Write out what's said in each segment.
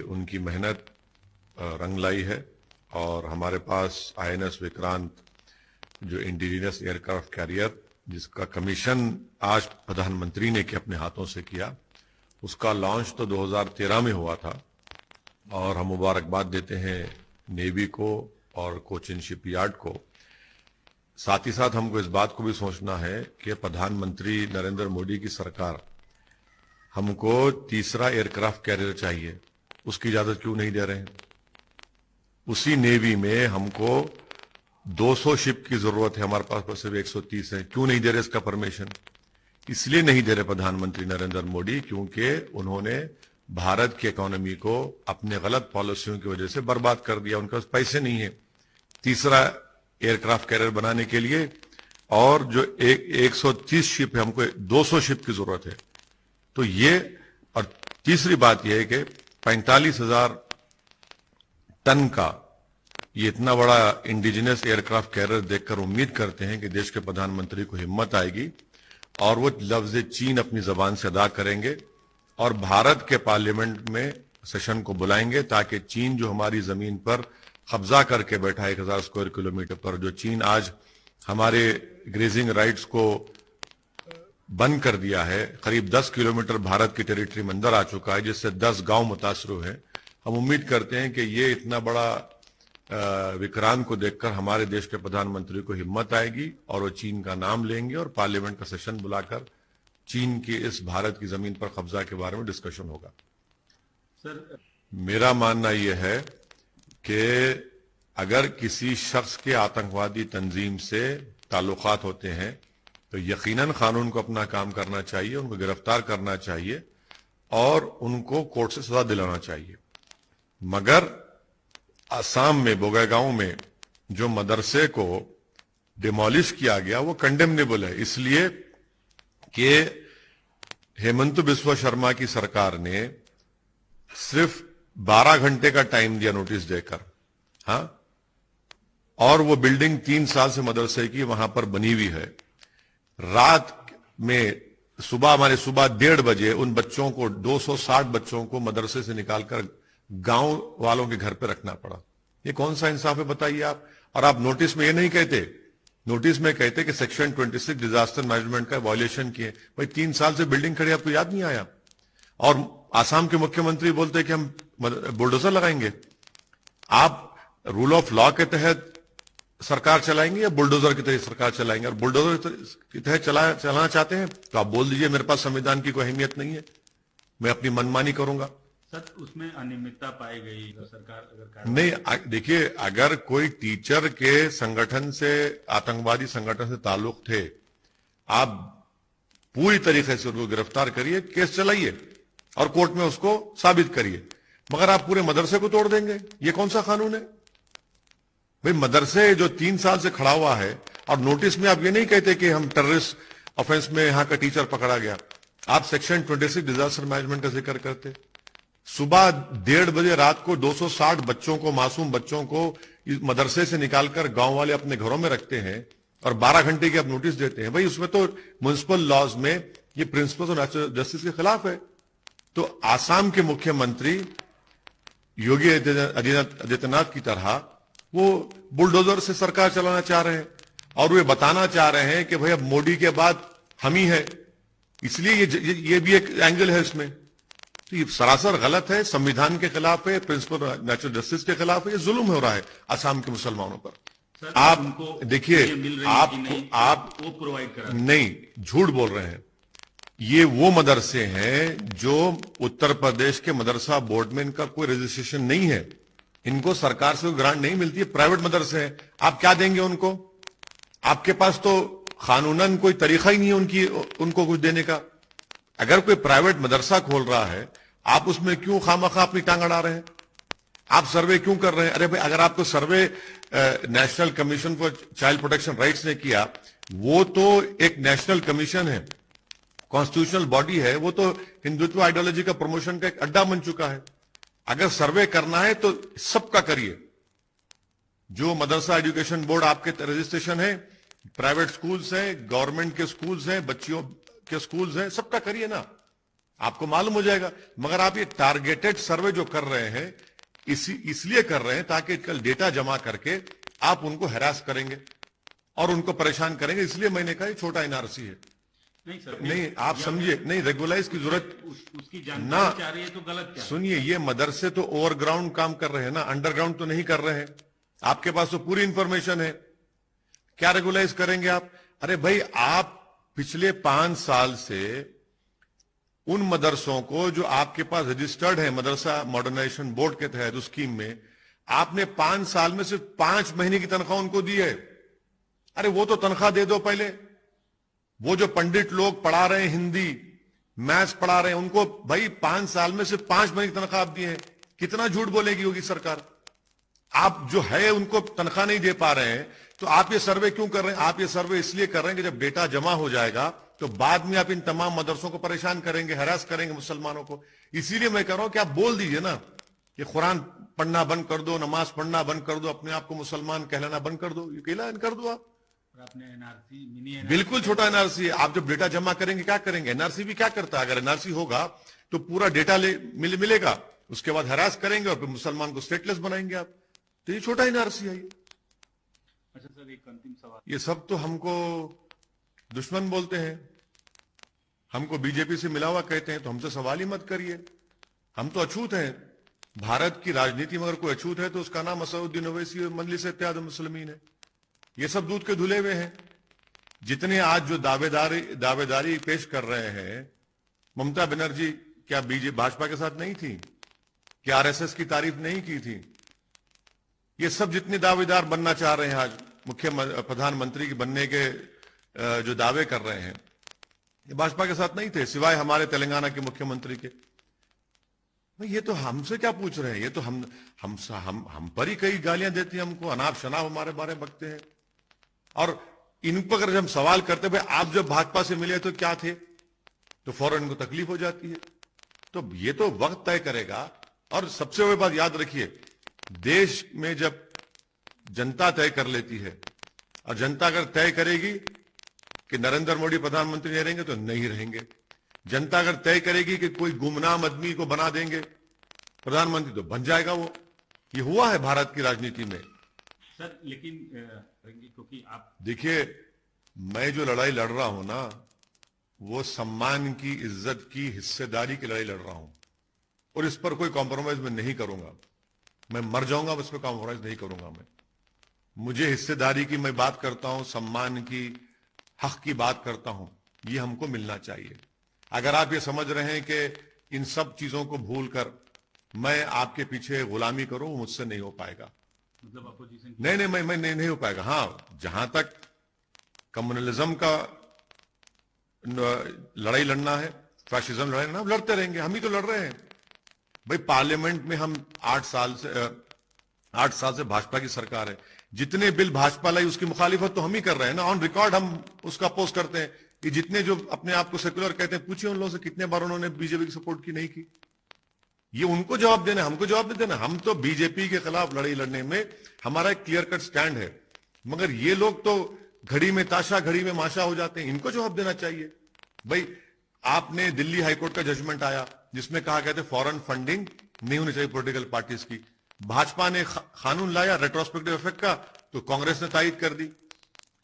उनकी मेहनत रंग लाई है और हमारे पास INS विक्रांत जो इंडिजिनस एयरक्राफ्ट कैरियर जिसका कमीशन आज प्रधानमंत्री ने के अपने हाथों से किया, उसका लॉन्च तो 2013 में हुआ था और हम मुबारकबाद देते हैं नेवी को और कोचिन शिपयार्ड को। साथ ही साथ हमको इस बात को भी सोचना है कि प्रधानमंत्री नरेंद्र मोदी की सरकार हमको तीसरा एयरक्राफ्ट कैरियर चाहिए, उसकी इजाजत क्यों नहीं दे रहे हैं? उसी नेवी में हमको 200 शिप की जरूरत है, हमारे पास बस सिर्फ 130 है, क्यों नहीं दे रहे इसका परमिशन? इसलिए नहीं दे रहे प्रधानमंत्री नरेंद्र मोदी क्योंकि उन्होंने भारत की इकोनॉमी को अपने गलत पॉलिसियों की वजह से बर्बाद कर दिया। उनके पास पैसे नहीं है तीसरा एयरक्राफ्ट कैरियर बनाने के लिए, और जो 130 शिप है, हमको 200 शिप की जरूरत है। तो ये, और तीसरी बात यह है कि 45,000 टन का ये इतना बड़ा इंडिजिनस एयरक्राफ्ट कैरियर देखकर उम्मीद करते हैं कि देश के प्रधानमंत्री को हिम्मत आएगी और वो लफ्ज चीन अपनी जबान से अदा करेंगे और भारत के पार्लियामेंट में सेशन को बुलाएंगे ताकि चीन जो हमारी जमीन पर कब्जा करके बैठा है 1000 स्क्वायर किलोमीटर पर, जो चीन आज हमारे ग्रेजिंग राइट्स को बंद कर दिया है, करीब 10 किलोमीटर भारत की टेरिटरी में अंदर आ चुका है, जिससे 10 गांव मुतासर हुए हैं। हम उम्मीद करते हैं कि ये इतना बड़ा विक्रांत को देखकर हमारे देश के प्रधानमंत्री को हिम्मत आएगी और वो चीन का नाम लेंगे और पार्लियामेंट का सेशन बुलाकर चीन की इस भारत की जमीन पर कब्जा के बारे में डिस्कशन होगा। सर, मेरा मानना यह है कि अगर किसी शख्स के आतंकवादी तंजीम से ताल्लुकात होते हैं तो यकीनन कानून को अपना काम करना चाहिए, उनको गिरफ्तार करना चाहिए और उनको कोर्ट से सजा दिलाना चाहिए। मगर असम में बोगैगांव में जो मदरसे को डिमोलिश किया गया वो कंडेमनेबल है, इसलिए कि हेमंत बिस्वा शर्मा की सरकार ने सिर्फ 12 घंटे का टाइम दिया नोटिस देकर, हाँ, और वो बिल्डिंग 3 साल से मदरसे की वहां पर बनी हुई है। रात में हमारे सुबह 1:30 बजे उन बच्चों को 260 बच्चों को मदरसे से निकालकर गांव वालों के घर पे रखना पड़ा। ये कौन सा इंसाफ है बताइए आप? और आप नोटिस में ये नहीं कहते, नोटिस में कहते कि सेक्शन 26 डिजास्टर मैनेजमेंट का वायलेशन किए। भाई 3 साल से बिल्डिंग खड़ी, आपको याद नहीं आया? और आसाम के मुख्यमंत्री बोलते हैं कि हम बुलडोजर लगाएंगे। आप रूल ऑफ लॉ के तहत सरकार चलाएंगे या बुलडोजर की तरह सरकार चलाएंगे? और बुलडोजर की तहत चलाना चाहते हैं तो आप बोल दीजिए मेरे पास संविधान की कोई अहमियत नहीं है, मैं अपनी मनमानी करूंगा। सर, उसमें अनियमितता पाई गई तो सरकार अगर नहीं, देखिए, अगर कोई टीचर के संगठन से, आतंकवादी संगठन से ताल्लुक थे, आप पूरी तरीके से उनको गिरफ्तार करिए, केस चलाइए और कोर्ट में उसको साबित करिए। मगर आप पूरे मदरसे को तोड़ देंगे, ये कौन सा कानून है भाई? मदरसे जो 3 साल से खड़ा हुआ है और नोटिस में आप ये नहीं कहते कि हम टेररिस्ट ऑफेंस में यहां का टीचर पकड़ा गया, आप सेक्शन 26 डिजास्टर मैनेजमेंट का जिक्र करते। सुबह 1:30 बजे रात को 260 बच्चों को, मासूम बच्चों को मदरसे से निकालकर गांव वाले अपने घरों में रखते हैं और 12 घंटे की आप नोटिस देते हैं। भाई उसमें तो म्युनिसिपल लॉज में ये प्रिंसिपल्स ऑफ नेचुरल जस्टिस के खिलाफ है। तो आसाम के मुख्यमंत्री योगी आदित्यनाथ की तरह वो बुलडोजर से सरकार चलाना चाह रहे हैं और वे बताना चाह रहे हैं कि भाई अब मोदी के बाद हम ही है, इसलिए ये भी एक एंगल है इसमें। तो ये सरासर गलत है, संविधान के खिलाफ है, प्रिंसिपल नेचुरल जस्टिस के खिलाफ है, ये जुल्म हो रहा है असम के मुसलमानों पर। आप देखिए, आप वो प्रोवाइड करा नहीं, झूठ बोल रहे हैं। ये वो मदरसे हैं जो उत्तर प्रदेश के मदरसा बोर्ड में इनका कोई रजिस्ट्रेशन नहीं है, इनको सरकार से कोई ग्रांट नहीं मिलती है, प्राइवेट मदरसे हैं। आप क्या देंगे उनको? आपके पास तो कानूनन कोई तरीका ही नहीं है उनको कुछ देने का। अगर कोई प्राइवेट मदरसा खोल रहा है, आप उसमें क्यों खामखा अपनी टांग अड़ा रहे हैं? आप सर्वे क्यों कर रहे हैं? अरे भाई, अगर आपको survey National Commission for Child Protection Rights ने किया, वो तो एक नेशनल कमीशन है, कॉन्स्टिट्यूशनल बॉडी है, वो तो हिंदुत्व आइडियोलॉजी का प्रमोशन का एक अड्डा बन चुका है। अगर सर्वे करना है तो सबका करिए। जो मदरसा एजुकेशन बोर्ड आपके रजिस्ट्रेशन है, प्राइवेट स्कूल्स हैं, गवर्नमेंट के स्कूल्स हैं, बच्चियों के स्कूल्स हैं, सबका करिए ना। आपको मालूम हो जाएगा। मगर आप ये टारगेटेड सर्वे जो कर रहे हैं इसलिए कर रहे हैं ताकि कल डेटा जमा करके आप उनको हैरास करेंगे और उनको परेशान करेंगे। इसलिए मैंने कहा ये छोटा एनआरसी है। नहीं सर, नहीं, आप समझिए, नहीं, रेगुलाइज की जरूरत उसकी ना। जानकारी चाह रही है तो गलत क्या है? सुनिए, ये मदरसे तो ओवरग्राउंड काम कर रहे हैं ना, अंडरग्राउंड तो नहीं कर रहे हैं। आपके पास तो पूरी इंफॉर्मेशन है, क्या रेगुलाइज करेंगे आप? अरे भाई, आप पिछले 5 साल से उन मदरसों को जो आपके पास रजिस्टर्ड है मदरसा मॉडर्नाइजेशन बोर्ड के तहत उस स्कीम में, आपने 5 साल में सिर्फ 5 महीने की तनख्वाह उनको दी है। अरे वो तो तनख्वाह दे दो पहले। वो जो पंडित लोग पढ़ा रहे हैं, हिंदी मैथ्स पढ़ा रहे हैं, उनको भाई 5 साल में सिर्फ 5 महीने की तनख्वाह आप दिए हैं। कितना झूठ बोलेगी होगी सरकार? आप जो है उनको तनख्वाह नहीं दे पा रहे हैं, तो आप ये सर्वे क्यों कर रहे हैं? आप ये सर्वे इसलिए कर रहे हैं कि जब डेटा जमा हो जाएगा तो बाद में आप इन तमाम मदरसों को परेशान करेंगे, हैरास करेंगे मुसलमानों को। इसीलिए मैं कह रहा हूं कि आप बोल दीजिए ना कि कुरान पढ़ना बंद कर दो, नमाज पढ़ना बंद कर दो, अपने आप को मुसलमान कहलाना बंद कर दो, ये ऐलान कर दो आप। और आपने एनआरसी मिनी बिल्कुल छोटा एनआरसी है। आप जब डेटा जमा करेंगे क्या करेंगे? एनआरसी भी क्या करता है? अगर एनआरसी होगा तो पूरा डेटा मिलेगा, उसके बाद हरास करेंगे और फिर मुसलमान को स्टेटलेस बनाएंगे आप। तो ये छोटा एनआरसी है ये। अच्छा सर, एक अंतिम सवाल। ये सब तो हमको दुश्मन बोलते हैं, हमको बीजेपी से मिला हुआ कहते हैं, तो हमसे सवाल ही मत करिए। हम तो अछूत हैं। भारत की राजनीति में अगर कोई अछूत है तो उसका नाम असदुद्दीन ओवैसी और मजलिस इत्तेहाद मुस्लिमीन है। ये सब दूध के धुले हुए हैं। जितने आज जो दावेदारी पेश कर रहे हैं, ममता बनर्जी क्या भाजपा के साथ नहीं थी? क्या आरएसएस की तारीफ नहीं की थी? ये सब जितने दावेदार बनना चाह रहे हैं आज प्रधानमंत्री के बनने के जो दावे कर रहे हैं, ये भाजपा के साथ नहीं थे, सिवाय हमारे तेलंगाना के मुख्यमंत्री के। भाई ये तो हमसे क्या पूछ रहे हैं? ये तो हम पर ही कई गालियां देती हैं हमको, अनाप शनाप हमारे बारे में बकते हैं। और इन पर अगर हम सवाल करते भाई आप जब भाजपा से मिले तो क्या थे, तो फौरन इनको तकलीफ हो जाती है। तो ये तो वक्त तय करेगा। और सबसे बड़ी बात याद रखिए, देश में जब जनता तय कर लेती है, और जनता अगर तय करेगी कि नरेंद्र मोदी प्रधानमंत्री नहीं रहेंगे तो नहीं रहेंगे। जनता अगर तय करेगी कि कोई गुमनाम आदमी को बना देंगे प्रधानमंत्री तो बन जाएगा वो। ये हुआ है भारत की राजनीति में। सर लेकिन क्योंकि आप देखिए, मैं जो लड़ाई लड़ रहा हूं ना, वो सम्मान की, इज्जत की, हिस्सेदारी की लड़ाई लड़ रहा हूं, और इस पर कोई कॉम्प्रोमाइज मैं नहीं करूंगा। मैं मर जाऊंगा, उस पर कॉम्प्रोमाइज नहीं करूंगा मैं। मुझे हिस्सेदारी की मैं बात करता हूं, सम्मान की, हक की बात करता हूं, ये हमको मिलना चाहिए। अगर आप ये समझ रहे हैं कि इन सब चीजों को भूलकर मैं आपके पीछे गुलामी करूं, वो मुझसे नहीं हो पाएगा। मतलब अपोजिशन नहीं, मैं नहीं हो पाएगा। हाँ, जहां तक कम्युनलिज्म का लड़ाई लड़ना है, फैशिज्म लड़ाई लड़ना, लड़ते रहेंगे। हम ही तो लड़ रहे हैं भाई। पार्लियामेंट में हम 8 साल से भाजपा की सरकार है। जितने बिल भाजपा लाई उसकी मुखालिफत तो हम ही कर रहे हैं ना। ऑन रिकॉर्ड हम उसका अपोज करते हैं कि जितने जो अपने आप को सेक्युलर कहते हैं, पूछिए उन लोगों से कितने बार उन्होंने बीजेपी की सपोर्ट की, नहीं की। ये उनको जवाब देना, हमको जवाब नहीं देना। हम तो बीजेपी के खिलाफ लड़ाई लड़ने में हमारा एक क्लियर कट स्टैंड है। मगर ये लोग तो घड़ी में ताशा घड़ी में माशा हो जाते हैं, इनको जवाब देना चाहिए। भाई आपने दिल्ली हाईकोर्ट का जजमेंट आया जिसमें कहा गया था फॉरेन फंडिंग नहीं होनी चाहिए पॉलिटिकल पार्टीज की। भाजपा ने कानून लाया रेट्रोस्पेक्टिव इफेक्ट का, तो कांग्रेस ने तायद कर दी।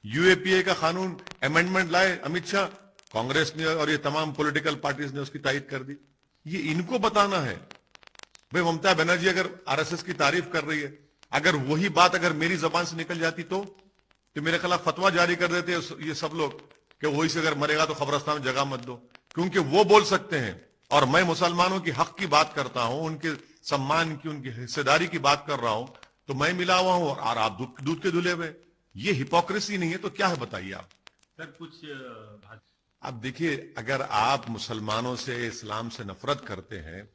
यूएपीए का कानून अमेंडमेंट लाए अमित शाह, कांग्रेस ने और ये तमाम पॉलिटिकल पार्टीज ने उसकी तायद कर दी। ये इनको बताना है। भाई ममता बनर्जी अगर आरएसएस की तारीफ कर रही है, अगर वही बात अगर मेरी जबान से निकल जाती तो मेरे खिलाफ फतवा जारी कर देते ये सब लोग कि वही से अगर मरेगा तो कब्रिस्तान में जगह मत दो, क्योंकि वो बोल सकते हैं और मैं मुसलमानों की हक की बात करता हूं, उनके सम्मान की, उनकी हिस्सेदारी की बात कर रहा हूं, तो मैं मिला हुआ हूं और आप दूध के धुले हुए। ये हिपोक्रेसी नहीं है तो क्या है बताइए आप। सर कुछ आप देखिए, अगर आप मुसलमानों से, इस्लाम से नफरत करते हैं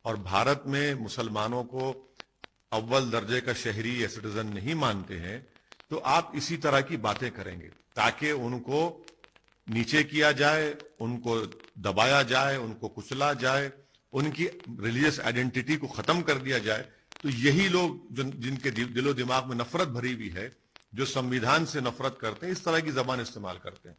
और भारत में मुसलमानों को अव्वल दर्जे का शहरी या सिटीजन नहीं मानते हैं, तो आप इसी तरह की बातें करेंगे ताकि उनको नीचे किया जाए, उनको दबाया जाए, उनको कुचला जाए, उनकी रिलीजियस आइडेंटिटी को खत्म कर दिया जाए। तो यही लोग जिनके दिलो दिमाग में नफरत भरी हुई है, जो संविधान से नफरत करते हैं, इस तरह की जबान इस्तेमाल करते हैं।